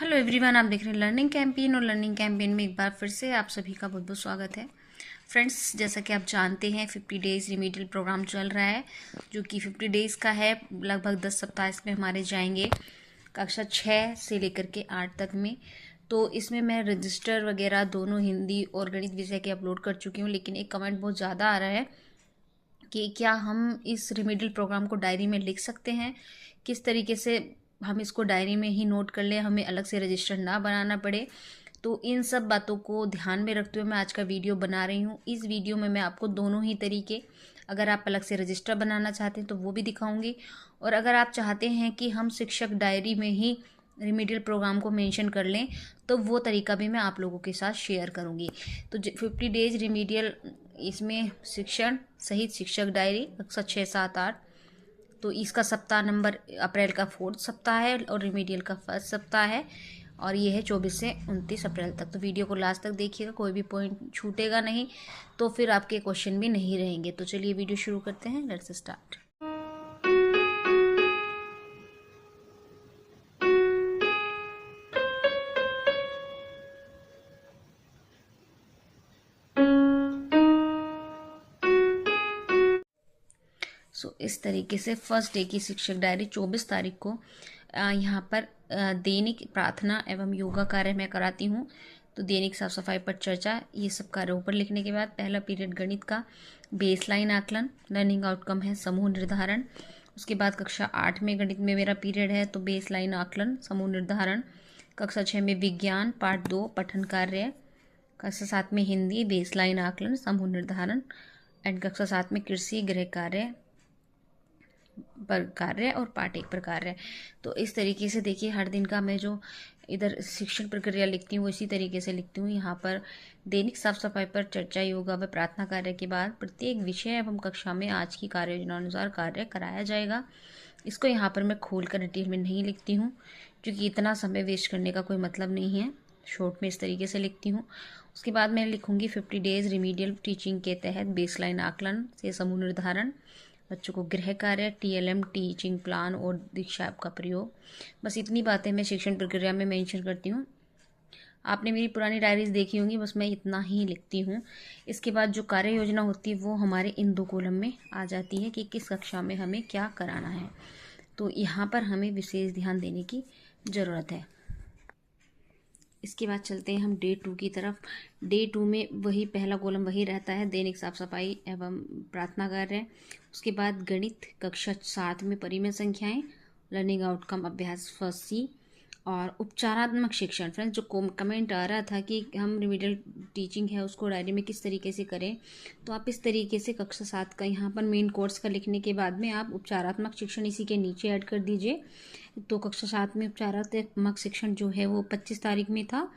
Hello everyone, आप देख रहे हैं लर्निंग कैंपेन और लर्निंग कैंपेन में एक बार फिर से आप सभी का बहुत बहुत स्वागत है। फ्रेंड्स, जैसा कि आप जानते हैं 50 डेज़ रिमीडियल प्रोग्राम चल रहा है जो कि 50 डेज़ का है। लगभग 10 सप्ताह इसमें हमारे जाएंगे कक्षा 6 से लेकर के 8 तक में। तो इसमें मैं रजिस्टर वगैरह दोनों हिंदी और गणित विषय के अपलोड कर चुकी हूँ, लेकिन एक कमेंट बहुत ज़्यादा आ रहा है कि क्या हम इस रिमीडियल प्रोग्राम को डायरी में लिख सकते हैं, किस तरीके से हम इसको डायरी में ही नोट कर लें, हमें अलग से रजिस्टर ना बनाना पड़े। तो इन सब बातों को ध्यान में रखते हुए मैं आज का वीडियो बना रही हूँ। इस वीडियो में मैं आपको दोनों ही तरीके, अगर आप अलग से रजिस्टर बनाना चाहते हैं तो वो भी दिखाऊंगी, और अगर आप चाहते हैं कि हम शिक्षक डायरी में ही रिमीडियल प्रोग्राम को मेंशन कर लें तो वो तरीका भी मैं आप लोगों के साथ शेयर करूंगी। तो 50 डेज रिमीडियल, इसमें शिक्षण सहित शिक्षक डायरी कक्षा 6, 7, 8। तो इसका सप्ताह नंबर अप्रैल का 4th सप्ताह है और रिमीडियल का 1st सप्ताह है, और ये है 24 से 29 अप्रैल तक। तो वीडियो को लास्ट तक देखिएगा, कोई भी पॉइंट छूटेगा नहीं, तो फिर आपके क्वेश्चन भी नहीं रहेंगे। तो चलिए वीडियो शुरू करते हैं, लेट्स स्टार्ट। इस तरीके से फर्स्ट डे की शिक्षक डायरी 24 तारीख को यहाँ पर दैनिक प्रार्थना एवं योगा कार्य मैं कराती हूँ। तो दैनिक साफ सफाई पर चर्चा, ये सब कार्य ऊपर लिखने के बाद पहला पीरियड गणित का बेसलाइन आकलन, लर्निंग आउटकम है समूह निर्धारण। उसके बाद कक्षा 8 में गणित में मेरा पीरियड है तो बेसलाइन आकलन समूह निर्धारण। कक्षा 6 में विज्ञान पार्ट 2 पठन कार्य। कक्षा 7 में हिंदी बेसलाइन आकलन समूह निर्धारण। एंड कक्षा 7 में कृषि गृह कार्य पर कार्य और पार्ट 1 पर कार्य। तो इस तरीके से देखिए, हर दिन का मैं जो इधर शिक्षण प्रक्रिया लिखती हूँ वो इसी तरीके से लिखती हूँ। यहाँ पर दैनिक साफ सफाई पर चर्चा, योगा व प्रार्थना कार्य के बाद प्रत्येक विषय एवं कक्षा में आज की कार्य योजना अनुसार कार्य कराया जाएगा। इसको यहाँ पर मैं खोल कर डिटेल में नहीं लिखती हूँ क्योंकि इतना समय वेस्ट करने का कोई मतलब नहीं है। शॉर्ट में इस तरीके से लिखती हूँ। उसके बाद मैं लिखूंगी 50 डेज रिमीडियल टीचिंग के तहत बेसलाइन आकलन से समूह निर्धारण, बच्चों को गृह कार्य, TLM टीचिंग प्लान और दीक्षा ऐप का प्रयोग। बस इतनी बातें मैं शिक्षण प्रक्रिया में मेंशन करती हूँ। आपने मेरी पुरानी डायरीज देखी होंगी, बस मैं इतना ही लिखती हूँ। इसके बाद जो कार्य योजना होती है वो हमारे इन 2 कॉलम में आ जाती है कि किस कक्षा में हमें क्या कराना है। तो यहाँ पर हमें विशेष ध्यान देने की ज़रूरत है। इसके बाद चलते हैं हम डे 2 की तरफ। डे 2 में वही पहला कॉलम वही रहता है, दैनिक साफ सफाई एवं प्रार्थना कार्य। उसके बाद गणित कक्षा 7 में परिमेय संख्याएं, लर्निंग आउटकम अभ्यास फर्स्ट C, और उपचारात्मक शिक्षण। फ्रेंड्स, जो कमेंट आ रहा था कि हम रिमीडियल टीचिंग है उसको डायरी में किस तरीके से करें, तो आप इस तरीके से कक्षा 7 का यहाँ पर मेन कोर्स का लिखने के बाद में आप उपचारात्मक शिक्षण इसी के नीचे ऐड कर दीजिए। तो कक्षा 7 में उपचारात्मक शिक्षण जो है वो 25 तारीख में था,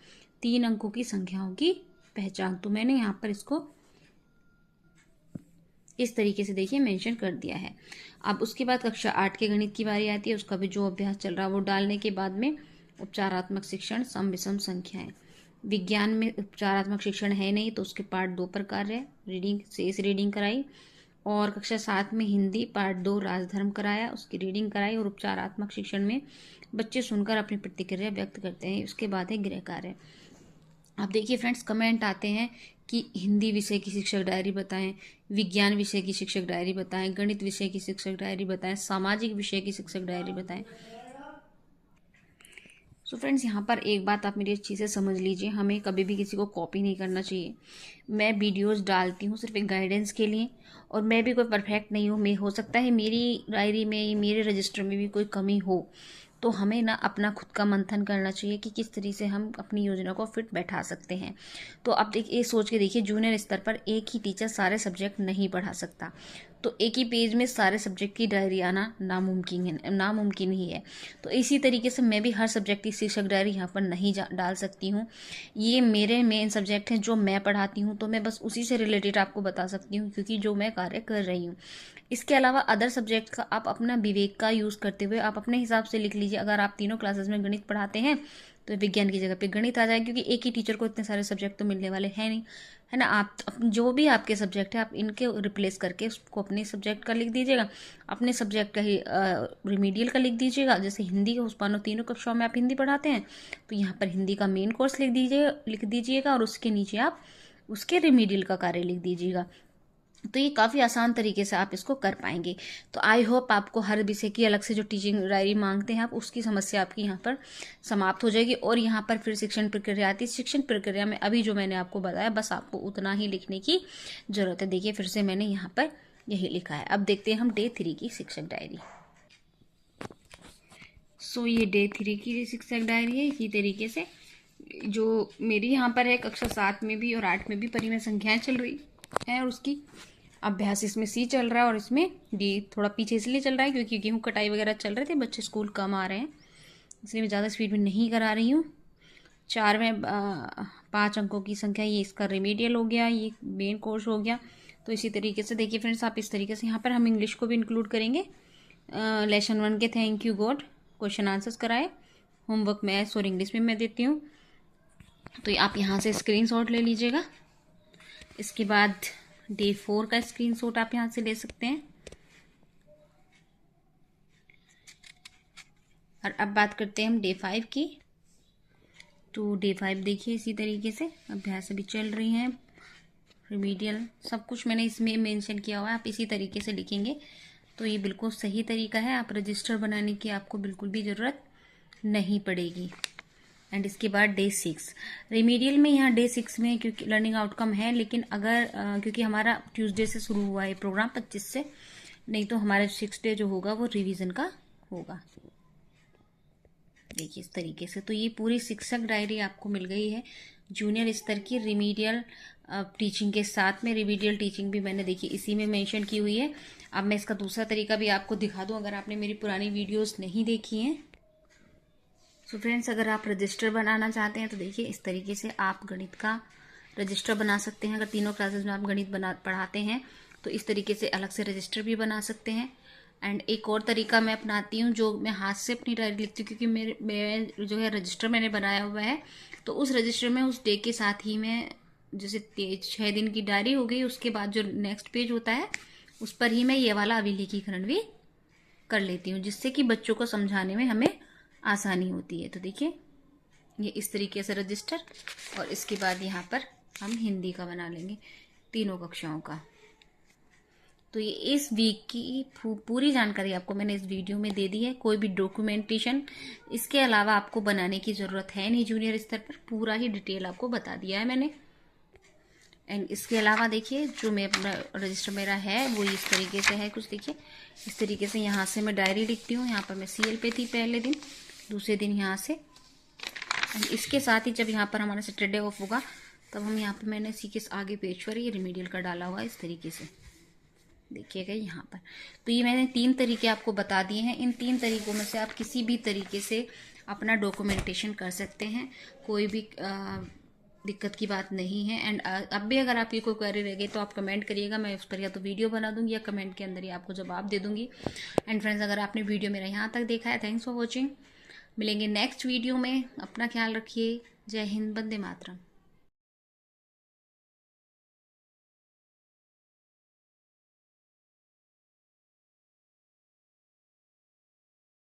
3 अंकों की संख्याओं की पहचान। तो मैंने यहाँ पर इसको इस तरीके से देखिए मेंशन कर दिया है। अब उसके बाद कक्षा 8 के गणित की बारी आती है, उसका भी जो अभ्यास चल रहा है वो डालने के बाद में उपचारात्मक शिक्षण सम विषम संख्याएं। विज्ञान में उपचारात्मक शिक्षण है नहीं तो उसके पार्ट 2 पर कार्य, रीडिंग शेष रीडिंग कराई। और कक्षा 7 में हिंदी पार्ट 2 राजधर्म कराया, उसकी रीडिंग कराई। और उपचारात्मक शिक्षण में बच्चे सुनकर अपनी प्रतिक्रिया व्यक्त करते हैं। उसके बाद है गृह कार्य। अब देखिए फ्रेंड्स, कमेंट आते हैं कि हिंदी विषय की शिक्षक डायरी बताएं, विज्ञान विषय की शिक्षक डायरी बताएं, गणित विषय की शिक्षक डायरी बताएं, सामाजिक विषय की शिक्षक डायरी बताएं। सो फ्रेंड्स, यहाँ पर एक बात आप मेरी अच्छी से समझ लीजिए, हमें कभी भी किसी को कॉपी नहीं करना चाहिए। मैं वीडियोस डालती हूँ सिर्फ एक गाइडेंस के लिए, और मैं भी कोई परफेक्ट नहीं हूँ। मैं हो सकता है मेरी डायरी में, मेरे रजिस्टर में भी कोई कमी हो, तो हमें ना अपना खुद का मंथन करना चाहिए कि किस तरीके से हम अपनी योजना को फिट बैठा सकते हैं। तो अब देखिए, सोच के देखिए, जूनियर स्तर पर एक ही टीचर सारे सब्जेक्ट नहीं पढ़ा सकता, तो एक ही पेज में सारे सब्जेक्ट की डायरी आना नामुमकिन ही है। तो इसी तरीके से मैं भी हर सब्जेक्ट की शिक्षक डायरी यहाँ पर नहीं डाल सकती हूँ। ये मेरे मेन सब्जेक्ट हैं जो मैं पढ़ाती हूँ, तो मैं बस उसी से रिलेटेड आपको बता सकती हूँ क्योंकि जो मैं कार्य कर रही हूँ। इसके अलावा अदर सब्जेक्ट का आप अपना विवेक का यूज़ करते हुए आप अपने हिसाब से लिख लीजिए। अगर आप तीनों क्लासेस में गणित पढ़ाते हैं तो विज्ञान की जगह पे गणित आ जाएगा, क्योंकि एक ही टीचर को इतने सारे सब्जेक्ट तो मिलने वाले हैं नहीं, है ना। आप जो भी आपके सब्जेक्ट है आप इनके रिप्लेस करके उसको अपने सब्जेक्ट का लिख दीजिएगा, अपने सब्जेक्ट का ही रिमीडियल का लिख दीजिएगा। जैसे हिंदी का उस मानो तीनों कक्षाओं में आप हिंदी पढ़ाते हैं, तो यहाँ पर हिंदी का मेन कोर्स लिख दीजिएगा और उसके नीचे आप उसके रिमीडियल का कार्य लिख दीजिएगा। तो ये काफ़ी आसान तरीके से आप इसको कर पाएंगे। तो आई होप आपको हर विषय की अलग से जो टीचिंग डायरी मांगते हैं आप उसकी समस्या आपकी यहाँ पर समाप्त हो जाएगी। और यहाँ पर फिर शिक्षण प्रक्रिया आती है। शिक्षण प्रक्रिया में अभी जो मैंने आपको बताया बस आपको उतना ही लिखने की ज़रूरत है। देखिए फिर से मैंने यहाँ पर यही लिखा है। अब देखते हैं हम डे 3 की शिक्षक डायरी। सो ये डे 3 की शिक्षक डायरी है। इसी तरीके से जो मेरी यहाँ पर है कक्षा 7 में भी और 8 में भी परिमेय संख्याएं चल रही है और उसकी अभ्यास इसमें सी चल रहा है और इसमें डी थोड़ा पीछे इसलिए चल रहा है क्योंकि गेहूँ कटाई वगैरह चल रहे थे, बच्चे स्कूल कम आ रहे हैं, इसलिए मैं ज़्यादा स्पीड में नहीं करा रही हूँ। 4 में 5 अंकों की संख्या, ये इसका रिमीडियल हो गया, ये मेन कोर्स हो गया। तो इसी तरीके से देखिए फ्रेंड्स, आप इस तरीके से यहाँ पर हम इंग्लिश को भी इंक्लूड करेंगे। लेसन 1 के thank you God question answers कराए, होमवर्क मैथ्स और इंग्लिश में मैं देती हूँ। तो आप यहाँ से स्क्रीनशॉट ले लीजिएगा। इसके बाद डे 4 का स्क्रीनशॉट आप यहाँ से ले सकते हैं। और अब बात करते हैं हम डे 5 की। तो डे 5 देखिए इसी तरीके से अभ्यास अभी चल रही हैं, रिमीडियल सब कुछ मैंने इसमें मेंशन किया हुआ है, आप इसी तरीके से लिखेंगे तो ये बिल्कुल सही तरीका है। आप रजिस्टर बनाने की आपको बिल्कुल भी ज़रूरत नहीं पड़ेगी। एंड इसके बाद डे 6 रिमीडियल में, यहाँ डे 6 में क्योंकि लर्निंग आउटकम है, लेकिन अगर क्योंकि हमारा ट्यूसडे से शुरू हुआ है प्रोग्राम 25 से, नहीं तो हमारा 6 डे जो होगा वो रिवीजन का होगा। देखिए इस तरीके से। तो ये पूरी शिक्षक डायरी आपको मिल गई है जूनियर स्तर की रिमीडियल टीचिंग के साथ में। रिमीडियल टीचिंग भी मैंने देखिए इसी में मेंशन की हुई है। अब मैं इसका दूसरा तरीका भी आपको दिखा दूं अगर आपने मेरी पुरानी वीडियोस नहीं देखी हैं। सो फ्रेंड्स, अगर आप रजिस्टर बनाना चाहते हैं तो देखिए इस तरीके से आप गणित का रजिस्टर बना सकते हैं। अगर तीनों क्लासेस में आप गणित पढ़ाते हैं तो इस तरीके से अलग से रजिस्टर भी बना सकते हैं। एंड एक और तरीका मैं अपनाती हूँ जो मैं हाथ से अपनी डायरी लिखती हूँ, क्योंकि मैं जो है रजिस्टर मैंने बनाया हुआ है, तो उस रजिस्टर में उस डे के साथ ही मैं जैसे 6 दिन की डायरी हो गई, उसके बाद जो नेक्स्ट पेज होता है उस पर ही मैं ये वाला अभिलेखीकरण भी कर लेती हूँ, जिससे कि बच्चों को समझाने में हमें आसानी होती है। तो देखिए ये इस तरीके से रजिस्टर, और इसके बाद यहाँ पर हम हिंदी का बना लेंगे तीनों कक्षाओं का। तो ये इस वीक की पूरी जानकारी आपको मैंने इस वीडियो में दे दी है। कोई भी डॉक्यूमेंटेशन इसके अलावा आपको बनाने की ज़रूरत है नहीं, जूनियर स्तर पर पूरा ही डिटेल आपको बता दिया है मैंने। एंड इसके अलावा देखिए जो मैं अपना रजिस्टर मेरा है वो इस तरीके से है कुछ। देखिए इस तरीके से यहाँ से मैं डायरी लिखती हूँ। यहाँ पर मैं CL पे थी पहले दिन, दूसरे दिन यहाँ से। इसके साथ ही जब यहाँ पर हमारा सैटरडे ऑफ होगा तब हम यहाँ पर मैंने सी के आगे पेज पर ये रिमीडियल का डाला हुआ है इस तरीके से, देखिएगा यहाँ पर। तो ये मैंने 3 तरीके आपको बता दिए हैं। इन 3 तरीकों में से आप किसी भी तरीके से अपना डॉक्यूमेंटेशन कर सकते हैं, कोई भी दिक्कत की बात नहीं है। एंड अब भी अगर आपकी कोई क्वेरी रह गई तो आप कमेंट करिएगा, मैं उस पर या तो वीडियो बना दूंगी या कमेंट के अंदर ही आपको जवाब दे दूंगी। एंड फ्रेंड्स, अगर आपने वीडियो मेरा यहाँ तक देखा है, थैंक्स फॉर वॉचिंग। मिलेंगे नेक्स्ट वीडियो में। अपना ख्याल रखिए। जय हिंद, वंदे मातरम।